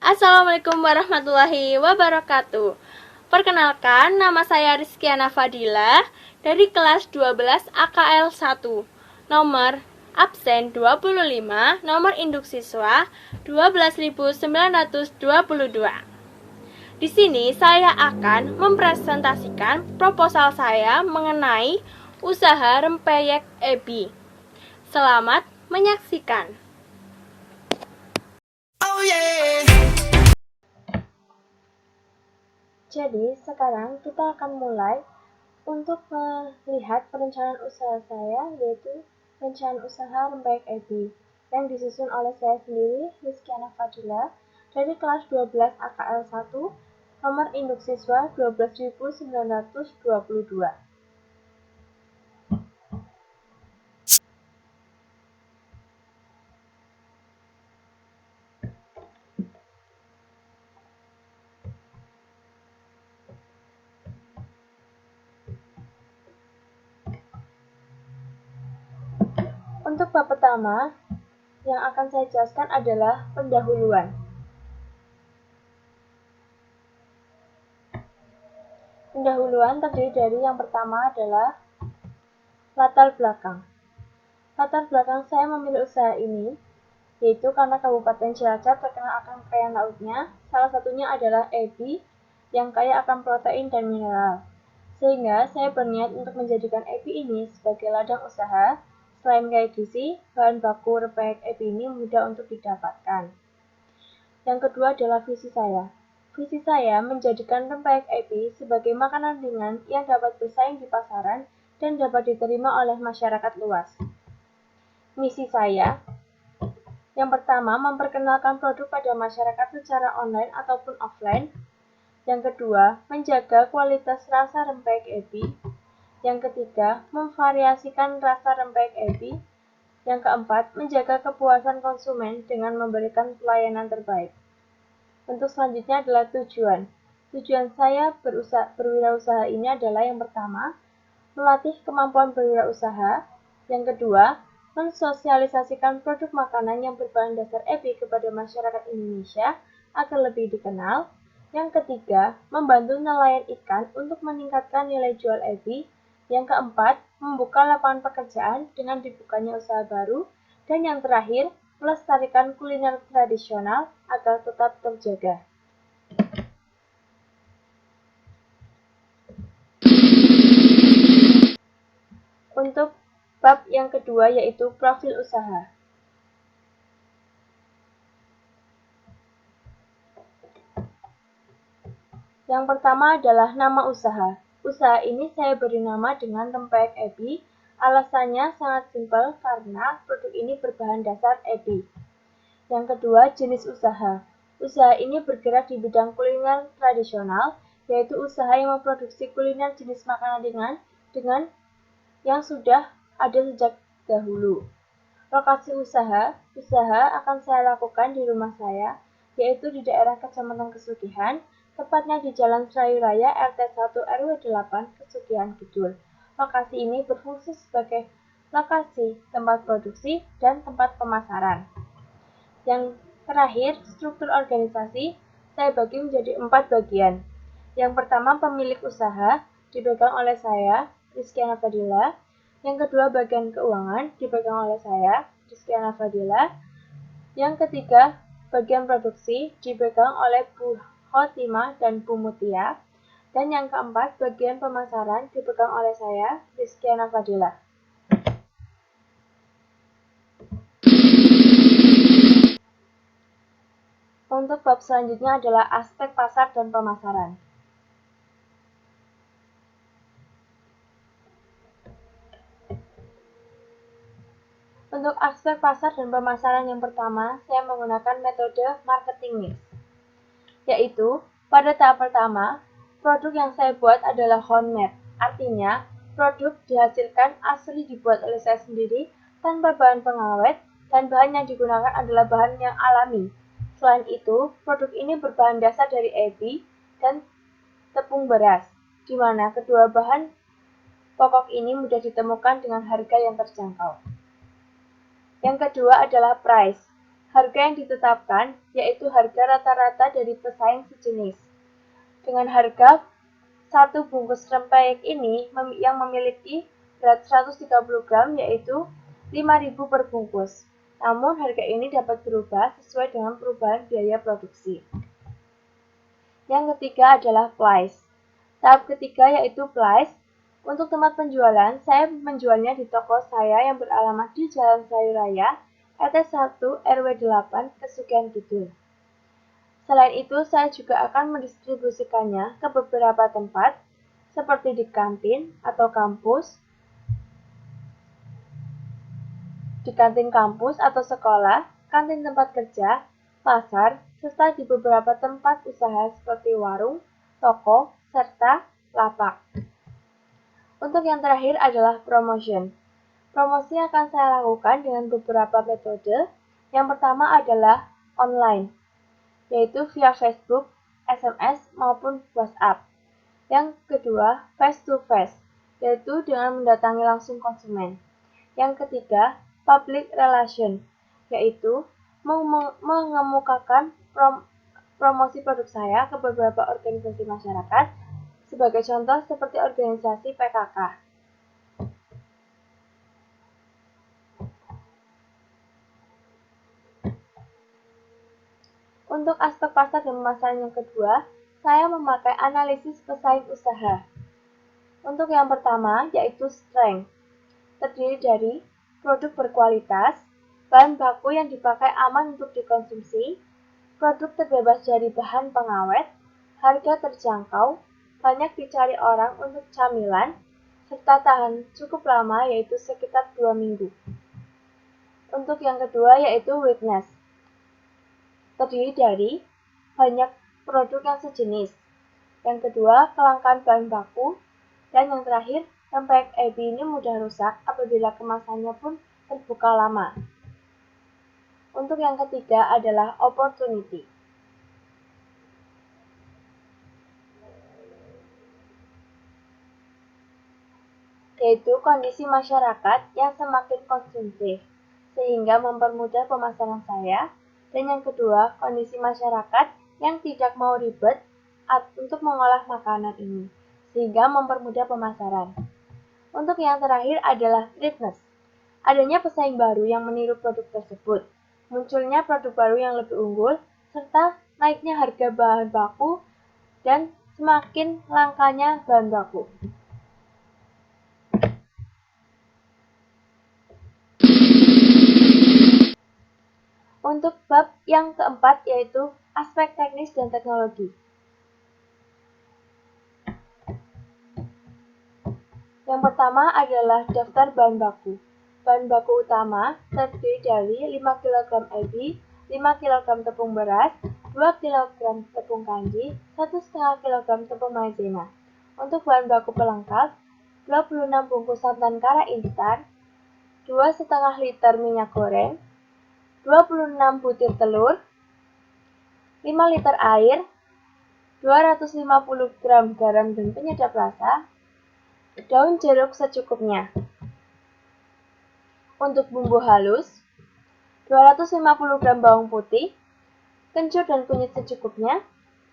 Assalamualaikum warahmatullahi wabarakatuh. Perkenalkan, nama saya Rizkiana Fadila dari kelas 12 AKL 1. Nomor absen 25, nomor induk siswa 12.922. Di sini saya akan mempresentasikan proposal saya mengenai usaha rempeyek ebi. Selamat menyaksikan. Oh yeah. Jadi sekarang kita akan mulai untuk melihat perencanaan usaha saya, yaitu perencanaan usaha rempeyek ebi yang disusun oleh saya sendiri, Rizkiana Fadila, dari kelas 12 AKL 1, nomor induk siswa 12.922. Untuk bab pertama yang akan saya jelaskan adalah pendahuluan. Pendahuluan terdiri dari yang pertama adalah latar belakang. Latar belakang saya memilih usaha ini yaitu karena Kabupaten Cilacap terkenal akan kekayaan lautnya, salah satunya adalah ebi yang kaya akan protein dan mineral. Sehingga saya berniat untuk menjadikan ebi ini sebagai ladang usaha. Selain kaya gizi, bahan baku rempeyek ebi ini mudah untuk didapatkan. Yang kedua adalah visi saya. Visi saya menjadikan rempeyek ebi sebagai makanan ringan yang dapat bersaing di pasaran dan dapat diterima oleh masyarakat luas. Misi saya, yang pertama, memperkenalkan produk pada masyarakat secara online ataupun offline. Yang kedua, menjaga kualitas rasa rempeyek ebi. Yang ketiga, memvariasikan rasa rempeyek ebi. Yang keempat, menjaga kepuasan konsumen dengan memberikan pelayanan terbaik. Untuk selanjutnya adalah tujuan. Tujuan saya berwirausaha ini adalah yang pertama, melatih kemampuan berwirausaha. Yang kedua, mensosialisasikan produk makanan yang berbahan dasar ebi kepada masyarakat Indonesia agar lebih dikenal. Yang ketiga, membantu nelayan ikan untuk meningkatkan nilai jual ebi. Yang keempat, membuka lapangan pekerjaan dengan dibukanya usaha baru. Dan yang terakhir, melestarikan kuliner tradisional agar tetap terjaga. Untuk bab yang kedua yaitu profil usaha. Yang pertama adalah nama usaha. Usaha ini saya beri nama dengan rempeyek ebi. Alasannya sangat simpel karena produk ini berbahan dasar ebi. Yang kedua, jenis usaha. Usaha ini bergerak di bidang kuliner tradisional, yaitu usaha yang memproduksi kuliner jenis makanan ringan dengan yang sudah ada sejak dahulu. Lokasi usaha akan saya lakukan di rumah saya, yaitu di daerah Kecamatan Kesugihan, tepatnya di Jalan Serayu Raya RT 1 RW 8 Kesugihan Kidul. Lokasi ini berfungsi sebagai lokasi tempat produksi dan tempat pemasaran. Yang terakhir, struktur organisasi saya bagi menjadi 4 bagian. Yang pertama, pemilik usaha dipegang oleh saya, Rizkiana Fadila. Yang kedua, bagian keuangan dipegang oleh saya, Rizkiana Fadila. Yang ketiga, bagian produksi dipegang oleh Bu Khotimah dan Bu Mutia. Dan yang keempat, bagian pemasaran dipegang oleh saya, Rizkiana Fadila. Untuk bab selanjutnya adalah aspek pasar dan pemasaran. Untuk aspek pasar dan pemasaran yang pertama, saya menggunakan metode marketing mix. Yaitu, pada tahap pertama, produk yang saya buat adalah homemade. Artinya, produk dihasilkan asli dibuat oleh saya sendiri tanpa bahan pengawet dan bahan yang digunakan adalah bahan yang alami. Selain itu, produk ini berbahan dasar dari ebi dan tepung beras, di mana kedua bahan pokok ini mudah ditemukan dengan harga yang terjangkau. Yang kedua adalah price. Harga yang ditetapkan yaitu harga rata-rata dari pesaing sejenis. Dengan harga satu bungkus rempeyek ini yang memiliki berat 130 gram yaitu 5.000 per bungkus. Namun harga ini dapat berubah sesuai dengan perubahan biaya produksi. Yang ketiga adalah price. Tahap ketiga yaitu price. Untuk tempat penjualan, saya menjualnya di toko saya yang beralamat di Jalan Selayu Raya, RT 1 RW 8, Kesugihan Kidul. Selain itu, saya juga akan mendistribusikannya ke beberapa tempat, seperti di kantin atau kampus, di kantin kampus atau sekolah, kantin tempat kerja, pasar, serta di beberapa tempat usaha seperti warung, toko, serta lapak. Untuk yang terakhir adalah promotion. Promosi akan saya lakukan dengan beberapa metode. Yang pertama adalah online, yaitu via Facebook, SMS, maupun WhatsApp. Yang kedua, face to face, yaitu dengan mendatangi langsung konsumen. Yang ketiga, public relation, yaitu mengemukakan promosi produk saya ke beberapa organisasi masyarakat, sebagai contoh seperti organisasi PKK. Untuk aspek pasar dan pemasaran yang kedua, saya memakai analisis pesaing usaha. Untuk yang pertama, yaitu strength, terdiri dari produk berkualitas, bahan baku yang dipakai aman untuk dikonsumsi, produk terbebas dari bahan pengawet, harga terjangkau, banyak dicari orang untuk camilan, serta tahan cukup lama yaitu sekitar 2 minggu. Untuk yang kedua yaitu weakness, terdiri dari banyak produk yang sejenis. Yang kedua, kelangkaan bahan baku. Dan yang terakhir, rempeyek ebi ini mudah rusak apabila kemasannya pun terbuka lama. Untuk yang ketiga adalah opportunity, yaitu kondisi masyarakat yang semakin konsumtif, sehingga mempermudah pemasaran saya. Dan yang kedua, kondisi masyarakat yang tidak mau ribet untuk mengolah makanan ini, sehingga mempermudah pemasaran. Untuk yang terakhir adalah threatness, adanya pesaing baru yang meniru produk tersebut, munculnya produk baru yang lebih unggul, serta naiknya harga bahan baku dan semakin langkanya bahan baku. Untuk bab yang keempat yaitu aspek teknis dan teknologi. Yang pertama adalah daftar bahan baku. Bahan baku utama terdiri dari 5 kg ebi, 5 kg tepung beras, 2 kg tepung kanji, 1,5 kg tepung maizena. Untuk bahan baku pelengkap, 26 bungkus santan kara instan, 2,5 liter minyak goreng, 26 butir telur, 5 liter air, 250 gram garam dan penyedap rasa, daun jeruk secukupnya. Untuk bumbu halus, 250 gram bawang putih, kencur dan kunyit secukupnya,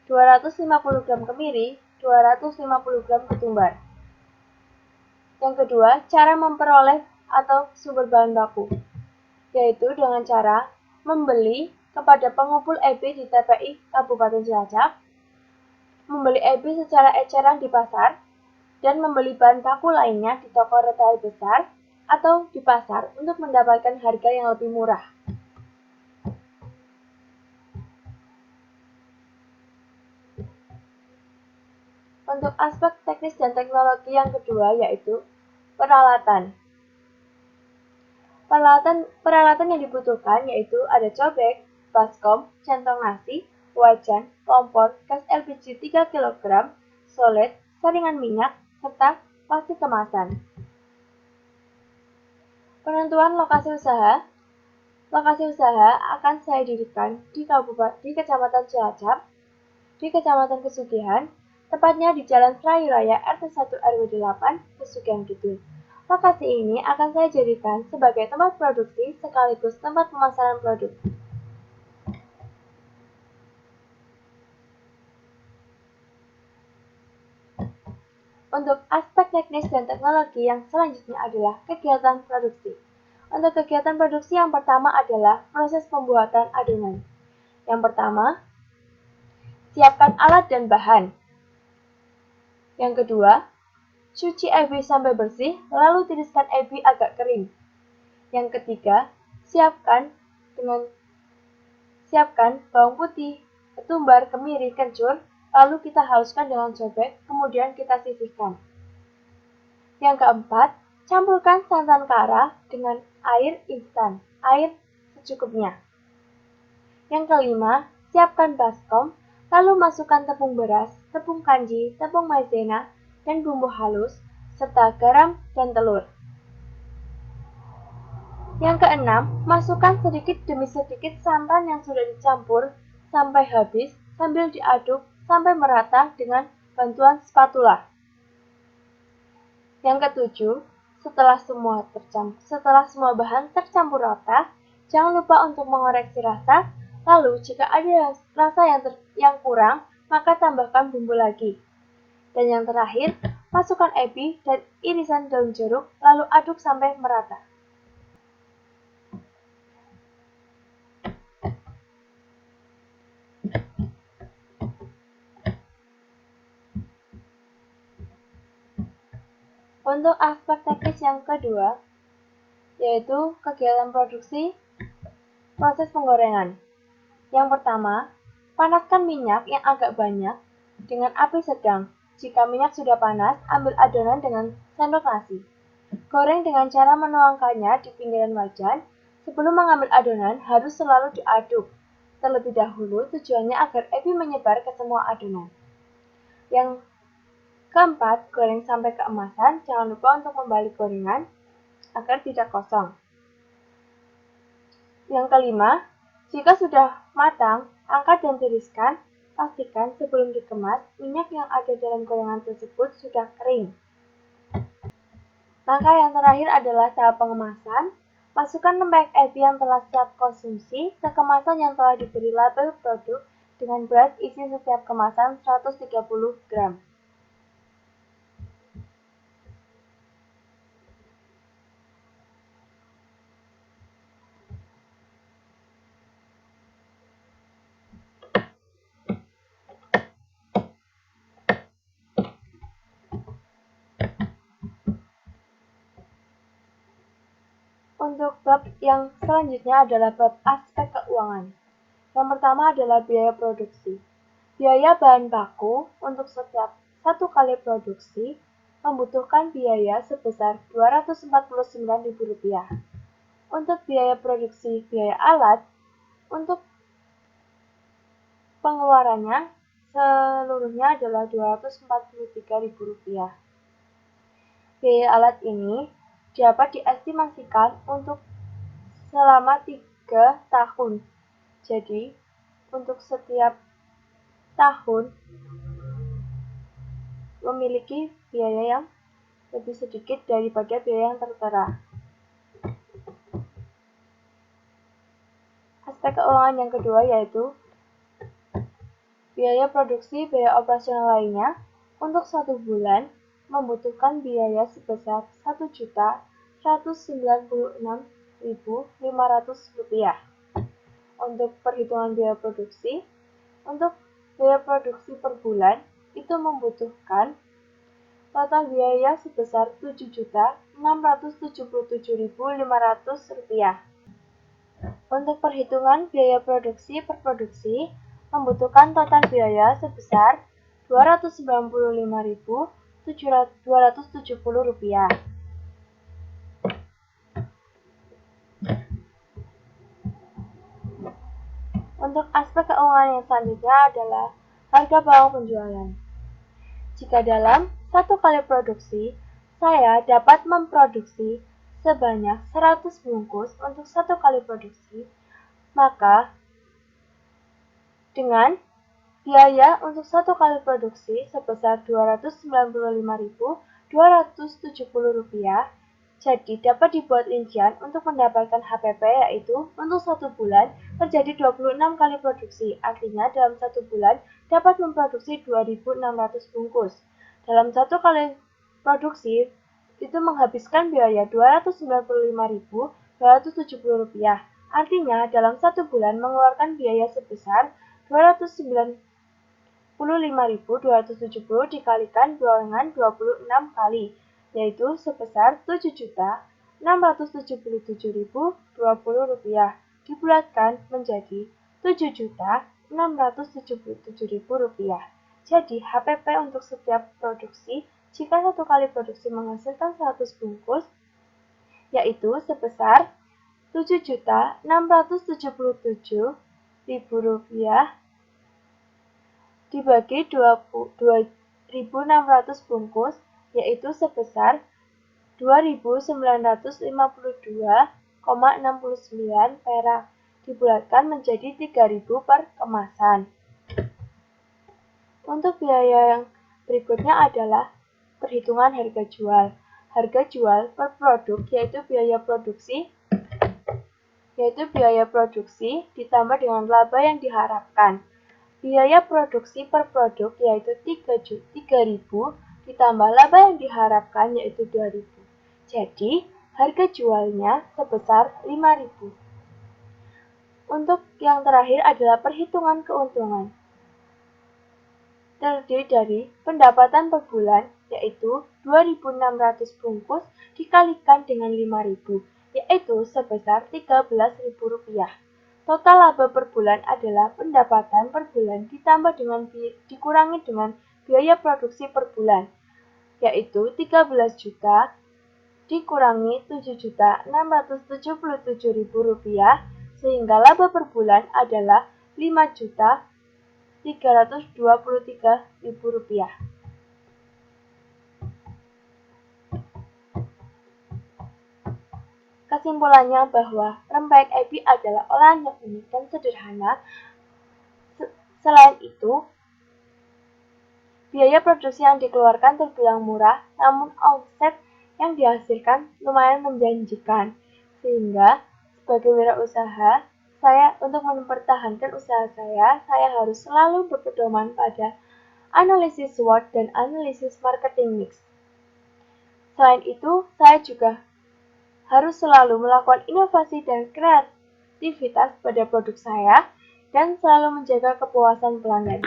250 gram kemiri, 250 gram ketumbar. Yang kedua, cara memperoleh atau sumber bahan baku, yaitu dengan cara membeli kepada pengumpul ebi di TPI Kabupaten Cilacap, membeli ebi secara eceran di pasar, dan membeli bahan baku lainnya di toko retail besar atau di pasar untuk mendapatkan harga yang lebih murah. Untuk aspek teknis dan teknologi yang kedua yaitu peralatan. Peralatan yang dibutuhkan yaitu ada cobek, baskom, centong nasi, wajan, kompor, gas LPG 3 kg, solid, saringan minyak, serta plastik kemasan. Penentuan lokasi usaha. Lokasi usaha akan saya dirikan di Kecamatan Cilacap, di Kecamatan Kesugihan, tepatnya di Jalan Selayu Raya RT 1 RW 8, Kesugihan Kidul. Lokasi ini akan saya jadikan sebagai tempat produksi sekaligus tempat pemasaran produk. Untuk aspek teknis dan teknologi yang selanjutnya adalah kegiatan produksi. Untuk kegiatan produksi yang pertama adalah proses pembuatan adonan. Yang pertama, siapkan alat dan bahan. Yang kedua, cuci ebi sampai bersih, lalu tiriskan ebi agak kering. Yang ketiga, siapkan bawang putih, ketumbar, kemiri, kencur, lalu kita haluskan dengan cobek, kemudian kita sisihkan. Yang keempat, campurkan santan kara dengan air instan, air secukupnya. Yang kelima, siapkan baskom, lalu masukkan tepung beras, tepung kanji, tepung maizena, dan bumbu halus, serta garam dan telur. Yang keenam, masukkan sedikit demi sedikit santan yang sudah dicampur sampai habis sambil diaduk sampai merata dengan bantuan spatula. Yang ketujuh, setelah semua bahan tercampur rata, jangan lupa untuk mengoreksi rasa. Lalu, jika ada rasa yang kurang, maka tambahkan bumbu lagi. Dan yang terakhir, masukkan ebi dan irisan daun jeruk, lalu aduk sampai merata. Untuk aspek teknis yang kedua, yaitu kegiatan produksi proses penggorengan. Yang pertama, panaskan minyak yang agak banyak dengan api sedang. Jika minyak sudah panas, ambil adonan dengan sendok nasi. Goreng dengan cara menuangkannya di pinggiran wajan. Sebelum mengambil adonan, harus selalu diaduk terlebih dahulu, tujuannya agar ebi menyebar ke semua adonan. Yang keempat, goreng sampai keemasan. Jangan lupa untuk membalik gorengan agar tidak kosong. Yang kelima, jika sudah matang, angkat dan tiriskan. Pastikan sebelum dikemas, minyak yang ada dalam gorengan tersebut sudah kering. Langkah yang terakhir adalah tahap pengemasan. Masukkan lembek ebi yang telah siap konsumsi ke kemasan yang telah diberi label produk dengan berat isi setiap kemasan 130 gram. Untuk bab yang selanjutnya adalah bab aspek keuangan. Yang pertama adalah biaya produksi. Biaya bahan baku untuk setiap satu kali produksi membutuhkan biaya sebesar Rp249.000. Untuk biaya produksi biaya alat, untuk pengeluarannya seluruhnya adalah Rp243.000. Biaya alat ini dapat diestimasikan untuk selama 3 tahun. Jadi, untuk setiap tahun memiliki biaya yang lebih sedikit daripada biaya yang tertera. Aspek keuangan yang kedua yaitu biaya produksi, biaya operasional lainnya. Untuk 1 bulan membutuhkan biaya sebesar Rp1.196.500. Untuk perhitungan biaya produksi, untuk biaya produksi per bulan itu membutuhkan total biaya sebesar Rp7.677.500. Untuk perhitungan biaya produksi per produksi membutuhkan total biaya sebesar Rp295.270. Untuk aspek keuangan yang selanjutnya adalah harga bawang penjualan. Jika dalam satu kali produksi, saya dapat memproduksi sebanyak 100 bungkus untuk satu kali produksi, maka dengan biaya untuk satu kali produksi sebesar Rp295.270, jadi dapat dibuat rincian untuk mendapatkan HPP yaitu untuk 1 bulan terjadi 26 kali produksi, artinya dalam 1 bulan dapat memproduksi 2.600 bungkus. Dalam satu kali produksi itu menghabiskan biaya Rp295.270. Artinya, dalam 1 bulan mengeluarkan biaya sebesar 295.270 dikalikan dengan 26 kali, yaitu sebesar Rp7.677.020, dibulatkan menjadi Rp7.677.000. Jadi, HPP untuk setiap produksi, jika 1 kali produksi menghasilkan 100 bungkus, yaitu sebesar Rp7.677.000 dibagi 2.600 bungkus, yaitu sebesar Rp2.952,69 perak, dibulatkan menjadi Rp3.000 per kemasan. Untuk biaya yang berikutnya adalah perhitungan harga jual. Harga jual per produk yaitu biaya produksi ditambah dengan laba yang diharapkan. Biaya produksi per produk yaitu Rp3.000 ditambah laba yang diharapkan yaitu Rp2.000. Jadi, harga jualnya sebesar Rp5.000. Untuk yang terakhir adalah perhitungan keuntungan. Terdiri dari pendapatan per bulan yaitu 2.600 bungkus dikalikan dengan 5.000, yaitu sebesar Rp13.000. Total laba per bulan adalah pendapatan per bulan dikurangi dengan biaya produksi per bulan, yaitu 13 juta dikurangi Rp7.677.000, sehingga laba per bulan adalah Rp5.323.000. Kesimpulannya bahwa rempeyek ebi adalah olahan yang unik dan sederhana. Selain itu, biaya produksi yang dikeluarkan terbilang murah, namun omset yang dihasilkan lumayan menjanjikan. Sehingga, sebagai wirausaha, untuk mempertahankan usaha saya harus selalu berpedoman pada analisis SWOT dan analisis marketing mix. Selain itu, saya juga harus selalu melakukan inovasi dan kreativitas pada produk saya dan selalu menjaga kepuasan pelanggan.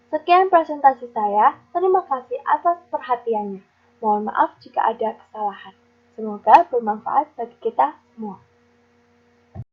Sekian presentasi saya, terima kasih atas perhatiannya. Mohon maaf jika ada kesalahan. Semoga bermanfaat bagi kita semua.